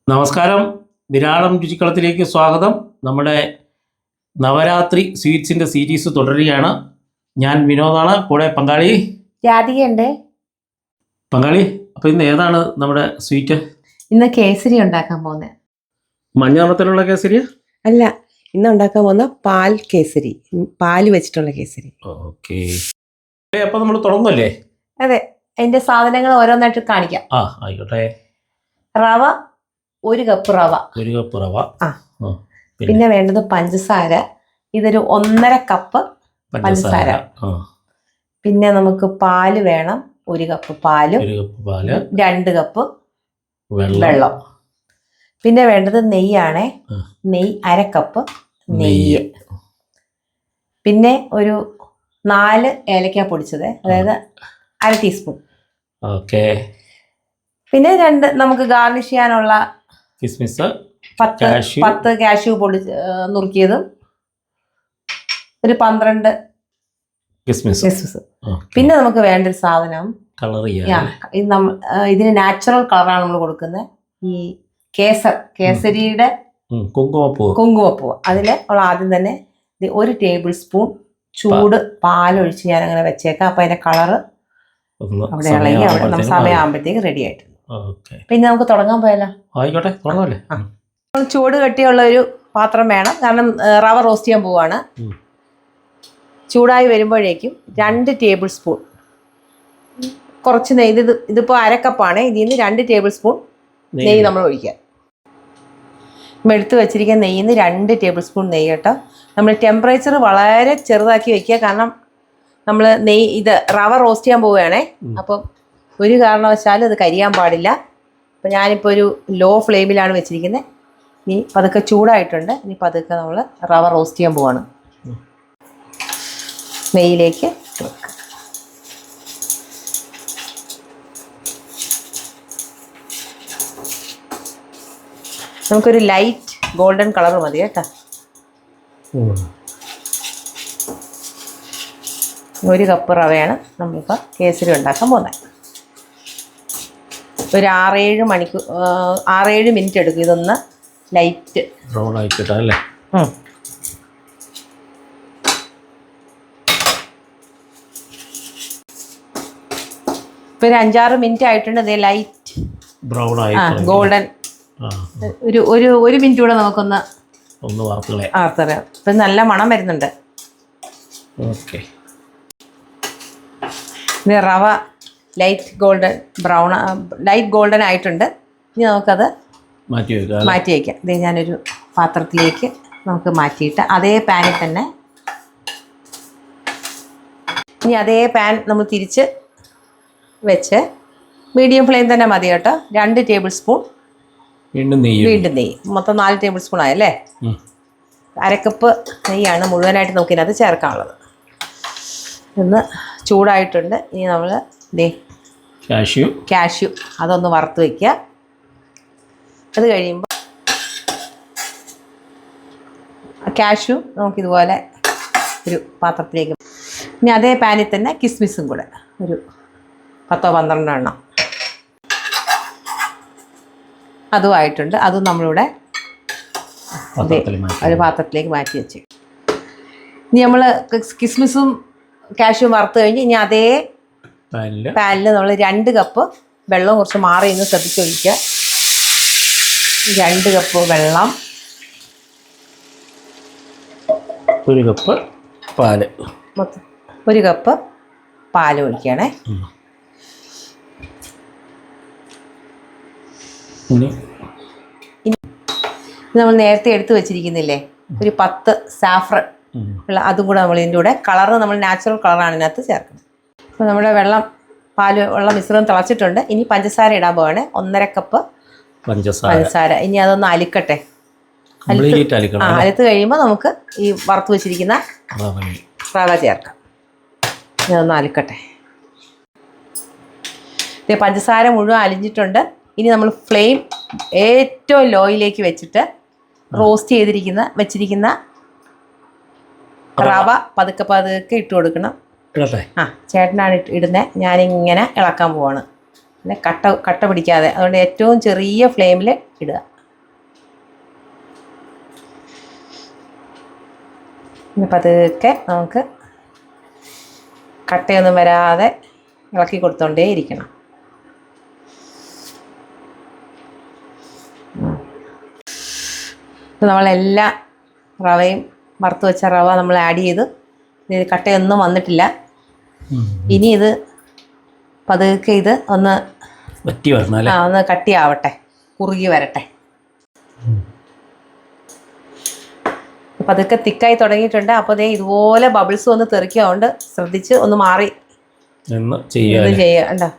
നമസ്കാരം, വിരാളം രുചിക്കളത്തിലേക്ക് സ്വാഗതം. നമ്മുടെ നവരാത്രി സ്വീറ്റ്സിൻ്റെ സീരീസ് തുടരുകയാണ്. ഞാൻ വിനോദാണ്, കൂടെ പങ്കാളി രാധികയുണ്ട്. പങ്കാളി, അപ്പോൾ ഇന്ന് ഏതാണ് നമ്മുടെ സ്വീറ്റ്? ഇന്ന് കേസരി ഉണ്ടാക്കാൻ പോകുന്നത്. മഞ്ഞ നിറത്തിലുള്ള കേസരിയാ? അല്ല, ഇന്ന് ഉണ്ടാക്കാൻ പോകുന്ന പാൽ കേസരി, പാല് വെച്ചിട്ടുള്ള കേസരി. ഓക്കെ, അപ്പോൾ നമ്മൾ തുടങ്ങുമല്ലേ? അതെ, അതിന്റെ സാധനങ്ങൾ ഓരോന്നായിട്ട് കാണിക്കാം. ആയിക്കോട്ടെ. റവ 1 കപ്പ് റവ. 1 കപ്പ് റവ. പിന്നെ വേണ്ടത് പഞ്ചസാര. ഇതൊരു 1.5 കപ്പ് പഞ്ചസാര. പിന്നെ നമുക്ക് പാല് വേണം, 1 കപ്പ് പാല്. 2 കപ്പ് വെള്ളം. പിന്നെ വേണ്ടത് നെയ്യാണേ. നെയ്യ് 1/2 കപ്പ് നെയ്യ്. പിന്നെ ഒരു 4 ഏലക്ക പൊടിച്ചത്, അതായത് 1/2 ടീസ്പൂൺ. ഓക്കെ. പിന്നെ നമുക്ക് ഗാർണിഷ് ചെയ്യാനുള്ള കിസ്മിസ് 10 കാഷ്യൂ നുറുക്കിയതും, ഒരു 12 കിസ്മിസ്. പിന്നെ നമുക്ക് വേണ്ട ഒരു സാധനം, ഇതിന് നാച്ചുറൽ കളറാണ് നമ്മൾ കൊടുക്കുന്നത്. ഈ കേസരിയുടെ കുങ്കുമപ്പൂവ്. അതിൽ ആദ്യം തന്നെ 1 ടേബിൾ സ്പൂൺ ചൂട് പാലൊഴിച്ച് ഞാൻ അങ്ങനെ വെച്ചേക്കാം. അപ്പൊ അതിന്റെ കളറ് അവിടെ ഇളകി അവിടെ സമയമാകുമ്പോഴത്തേക്ക് റെഡി ആയിട്ട്. പിന്നെ നമുക്ക് തുടങ്ങാൻ പോയാലോ? ആയിക്കോട്ടെ, തുടങ്ങാല്ലേ. ചൂട് കട്ടിയുള്ള ഒരു പാത്രം വേണം, കാരണം റവ റോസ്റ്റ് ചെയ്യാൻ പോവാണ്. ചൂടായി വരുമ്പോഴേക്കും 2 ടേബിൾ സ്പൂൺ കുറച്ച് നെയ്യ്. ഇതിപ്പോൾ 1/2 കപ്പാണ്. ഇതിൽ നിന്ന് 2 ടേബിൾ സ്പൂൺ നെയ്യ് നമ്മൾ ഒഴിക്കുക. എടുത്ത് വെച്ചിരിക്കുന്ന നെയ്യിൽ നിന്ന് 2 ടേബിൾ സ്പൂൺ നെയ്യ് കേട്ടോ. നമ്മൾ ടെമ്പറേച്ചർ വളരെ ചെറുതാക്കി വെക്കുക, കാരണം നമ്മൾ റവ റോസ്റ്റ് ചെയ്യാൻ പോവുകയാണേ. അപ്പം ഒരു കാരണവശാലും അത് കരിയാൻ പാടില്ല. അപ്പം ഞാനിപ്പോൾ ഒരു ലോ ഫ്ലെയിമിലാണ് വെച്ചിരിക്കുന്നത്. ഇനി പതുക്കെ ചൂടായിട്ടുണ്ട്. ഇനി പതുക്കെ നമ്മൾ റവ റോസ്റ്റ് ചെയ്യാൻ പോവാണ്. നെയ്യിലേക്ക് വെക്കുക. നമുക്കൊരു ലൈറ്റ് ഗോൾഡൻ കളർ മതി കേട്ടോ. 1 കപ്പ് റവയാണ് നമ്മളിപ്പോൾ കേസരി ഉണ്ടാക്കാൻ പോകുന്നത്. ഒരു 6-7 മിനിറ്റ് എടുക്കും ഇതൊന്ന് ലൈറ്റ് ബ്രൗൺ ആയിട്ടല്ലേ. ഇപ്പൊ ഒരു 5-6 മിനിറ്റ് ആയിട്ടുണ്ട്. ഇതേ ലൈറ്റ് ബ്രൗൺ ആയി ഗോൾഡൻ. ഒരു മിനിറ്റ് കൂടെ നമുക്കൊന്ന് വറുത്തറിയാം. ഇപ്പൊ നല്ല മണം വരുന്നുണ്ട്. ഓക്കെ, ഇത് റവ ലൈറ്റ് ഗോൾഡൻ ആയിട്ടുണ്ട്. ഇനി നമുക്കത് മാറ്റി വയ്ക്കാം. ഇത് ഞാനൊരു പാത്രത്തിലേക്ക് നമുക്ക് മാറ്റിയിട്ട് അതേ പാനിൽ തന്നെ, ഇനി അതേ പാൻ നമ്മൾ തിരിച്ച് വെച്ച് മീഡിയം ഫ്ലെയിം തന്നെ മതി കേട്ടോ. 2 ടേബിൾ സ്പൂൺ വീണ്ടും നെയ്യ്. മൊത്തം 4 ടേബിൾ സ്പൂൺ ആയല്ലേ. 1/2 കപ്പ് നെയ്യാണ് മുഴുവനായിട്ട് നമുക്ക് ഇതിനകത്ത് ചേർക്കാനുള്ളത്. ഒന്ന് ചൂടായിട്ടുണ്ട്. ഇനി നമ്മൾ കാഷ്യൂ അതൊന്ന് വറുത്ത് വയ്ക്കുക. അത് കഴിയുമ്പോൾ കാഷ്യൂ നമുക്കിതുപോലെ ഒരു പാത്രത്തിലേക്ക്. ഇനി അതേ പാനിൽ തന്നെ കിസ്മിസും കൂടെ ഒരു 10-12 എണ്ണം അതും ആയിട്ടുണ്ട്. അതും നമ്മളിവിടെ ഒരു പാത്രത്തിലേക്ക് മാറ്റി വെച്ച്. ഇനി നമ്മൾ കിസ്മിസും കാഷ്യൂം വറുത്ത് കഴിഞ്ഞ് ഇനി അതേ പാനിൽ നമ്മൾ 2 കപ്പ് വെള്ളം കുറച്ച് മാറി നിന്ന് ശ്രദ്ധിച്ചൊഴിക്കുക. 2 കപ്പ് വെള്ളം, 1 കപ്പ് പാല്, മൊത്തം 1 കപ്പ് പാല് ഒഴിക്കണേ. നമ്മൾ നേരത്തെ എടുത്ത് വെച്ചിരിക്കുന്നില്ലേ ഒരു 10 സാഫ്രൺ ഉള്ള, അതും കൂടെ നമ്മൾ ഇതിൻ്റെ കൂടെ കളറ് നമ്മൾ നാച്ചുറൽ കളറാണ് ഇതിനകത്ത് ചേർക്കുന്നത്. അപ്പോൾ നമ്മുടെ പാല് വെള്ളം മിശ്രിതം തിളച്ചിട്ടുണ്ട്. ഇനി പഞ്ചസാര ഇടാൻ പോവാണ്. 1.5 കപ്പ് പഞ്ചസാര. ഇനി അതൊന്ന് അലിക്കട്ടെ. അലുത്ത് കഴിയുമ്പോൾ നമുക്ക് ഈ വറുത്ത് വെച്ചിരിക്കുന്ന റവ ചേർക്കാം. ഇതൊന്ന് അലിക്കട്ടെ. പഞ്ചസാര മുഴുവൻ അലിഞ്ഞിട്ടുണ്ട്. ഇനി നമ്മൾ ഫ്ലെയിം ഏറ്റവും ലോയിലേക്ക് വെച്ചിട്ട് റോസ്റ്റ് വെച്ചിരിക്കുന്ന റവ പതുക്കെ ഇട്ട് കൊടുക്കണം. ചേട്ടനാണ് ഇടുന്നത്. ഞാനിങ്ങനെ ഇളക്കാൻ പോവാണ്. പിന്നെ കട്ട പിടിക്കാതെ. അതുകൊണ്ട് ഏറ്റവും ചെറിയ ഫ്ലെയിമിൽ ഇടുക. ഇനി പതുക്കെ നമുക്ക് കട്ടയൊന്നും വരാതെ ഇളക്കി കൊടുത്തോണ്ടേ ഇരിക്കണം. നമ്മളെല്ലാ റവയും വറുത്ത് വെച്ച റവ നമ്മൾ ആഡ് ചെയ്ത് ഇത് കട്ടയൊന്നും വന്നിട്ടില്ല. ഇനി ഇത് പതുക്കെ ഇത് ഒന്ന് വറ്റി വരണം, ഒന്ന് കട്ടിയാവട്ടെ, കുറുകി വരട്ടെ. പതുക്കെ തിക്കായി തുടങ്ങിയിട്ടുണ്ട്. അപ്പോൾ ദേ ഇതുപോലെ ബബിൾസ് ഒന്ന് തെറിക്കുകൊണ്ട് ശ്രദ്ധിച്ച് ഒന്ന് മാറി ഇത് ചെയ്യുക. കണ്ടോ,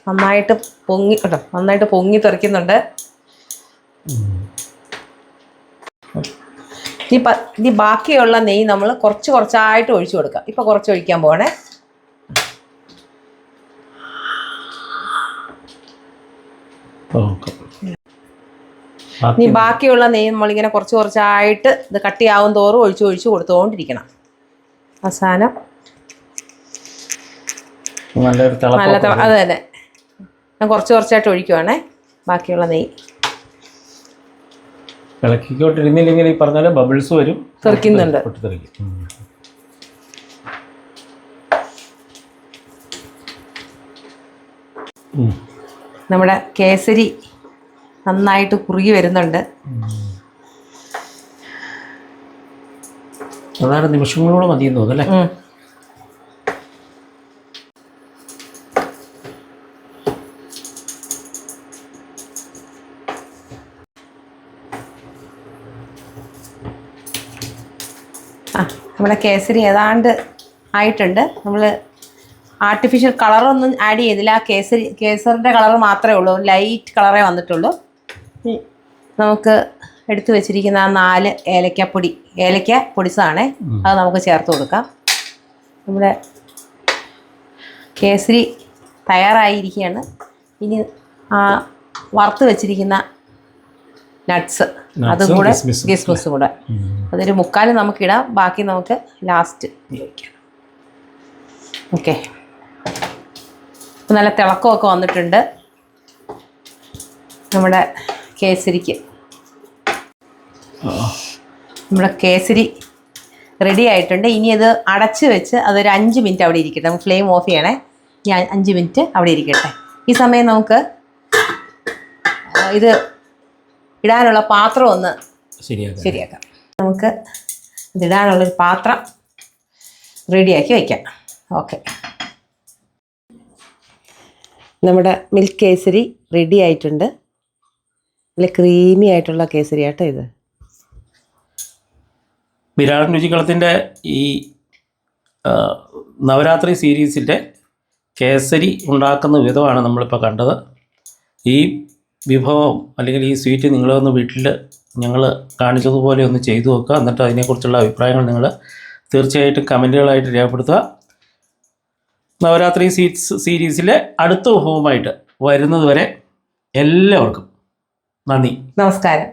നന്നായിട്ട് പൊങ്ങി, കേട്ടോ, നന്നായിട്ട് പൊങ്ങി തെറിക്കുന്നുണ്ട്. ഇനി ബാക്കിയുള്ള നെയ്യ് നമ്മൾ കുറച്ചായിട്ട് ഒഴിച്ചു കൊടുക്കാം. ഇപ്പം കുറച്ച് ഒഴിക്കാൻ പോകണേ. ഇനി ബാക്കിയുള്ള നെയ്യ് നമ്മളിങ്ങനെ കുറച്ചായിട്ട് ഇത് കട്ടിയാവും തോറും ഒഴിച്ചു കൊടുത്തുകൊണ്ടിരിക്കണം. അവസാനം അത് തന്നെ ഞാൻ കുറച്ചായിട്ട് ഒഴിക്കുവാണേ ബാക്കിയുള്ള നെയ്യ്. ഇളക്കിക്കൊണ്ടിരുന്നില്ലെങ്കിൽ ഈ പറഞ്ഞ ബബിൾസ് വരും, തെറിക്കുന്നുണ്ട്. നമ്മുടെ കേസരി നന്നായിട്ട് കുറുകി വരുന്നുണ്ട്. അതാണ് നിമിഷങ്ങളോട് മതിയെന്ന് തോന്നുന്നു അല്ലേ? നമ്മുടെ കേസരി ഏതാണ്ട് ആയിട്ടുണ്ട്. നമ്മൾ ആർട്ടിഫിഷ്യൽ കളറൊന്നും ആഡ് ചെയ്തില്ല. ആ കേസറിൻ്റെ കളർ മാത്രമേ ഉള്ളൂ, ലൈറ്റ് കളറേ വന്നിട്ടുള്ളൂ. നമുക്ക് എടുത്തു വെച്ചിരിക്കുന്ന ആ 4 ഏലക്ക പൊടിച്ചതാണേ, അത് നമുക്ക് ചേർത്ത് കൊടുക്കാം. നമ്മുടെ കേസരി തയ്യാറായിരിക്കുകയാണ്. ഇനി ആ വറുത്ത് വെച്ചിരിക്കുന്ന നട്ട്സ് അതും കൂടെ, കിസ്മിസും കൂടെ, അതൊരു 3/4 നമുക്കിടാം. ബാക്കി നമുക്ക് ലാസ്റ്റ് ഉപയോഗിക്കാം. ഓക്കെ, നല്ല തിളക്കമൊക്കെ വന്നിട്ടുണ്ട് നമ്മുടെ കേസരിക്ക്. നമ്മുടെ കേസരി റെഡി ആയിട്ടുണ്ട്. ഇനി അത് അടച്ച് വെച്ച് അതൊരു 5 മിനിറ്റ് അവിടെ ഇരിക്കട്ടെ. നമുക്ക് ഫ്ലെയിം ഓഫ് ചെയ്യണേ. ഇനി 5 മിനിറ്റ് അവിടെ ഇരിക്കട്ടെ. ഈ സമയം നമുക്ക് ഇത് ഇടാനുള്ള പാത്രം ഒന്ന് ശരിയാക്കാം. നമുക്ക് ഇതിടാനുള്ളൊരു പാത്രം റെഡിയാക്കി വയ്ക്കാം. ഓക്കെ, നമ്മുടെ മിൽക്ക് കേസരി റെഡി ആയിട്ടുണ്ട്. നല്ല ക്രീമി ആയിട്ടുള്ള കേസരി ആട്ടോ ഇത്. വിരാടൻ രുചികളത്തിൻ്റെ ഈ നവരാത്രി സീരീസിൻ്റെ കേസരി ഉണ്ടാക്കുന്ന വിധമാണ് നമ്മളിപ്പോൾ കണ്ടത്. ഈ വിഭവം അല്ലെങ്കിൽ ഈ സ്വീറ്റ് നിങ്ങളൊന്ന് വീട്ടിൽ ഞങ്ങൾ കാണിച്ചതുപോലെ ഒന്ന് ചെയ്തു നോക്കുക. എന്നിട്ട് അതിനെക്കുറിച്ചുള്ള അഭിപ്രായങ്ങൾ നിങ്ങൾ തീർച്ചയായിട്ടും കമൻറ്റുകളായിട്ട് രേഖപ്പെടുത്തുക. നവരാത്രി സീരീസിലെ അടുത്ത വിഭവമായിട്ട് വരുന്നത് വരെ എല്ലാവർക്കും നന്ദി, നമസ്കാരം.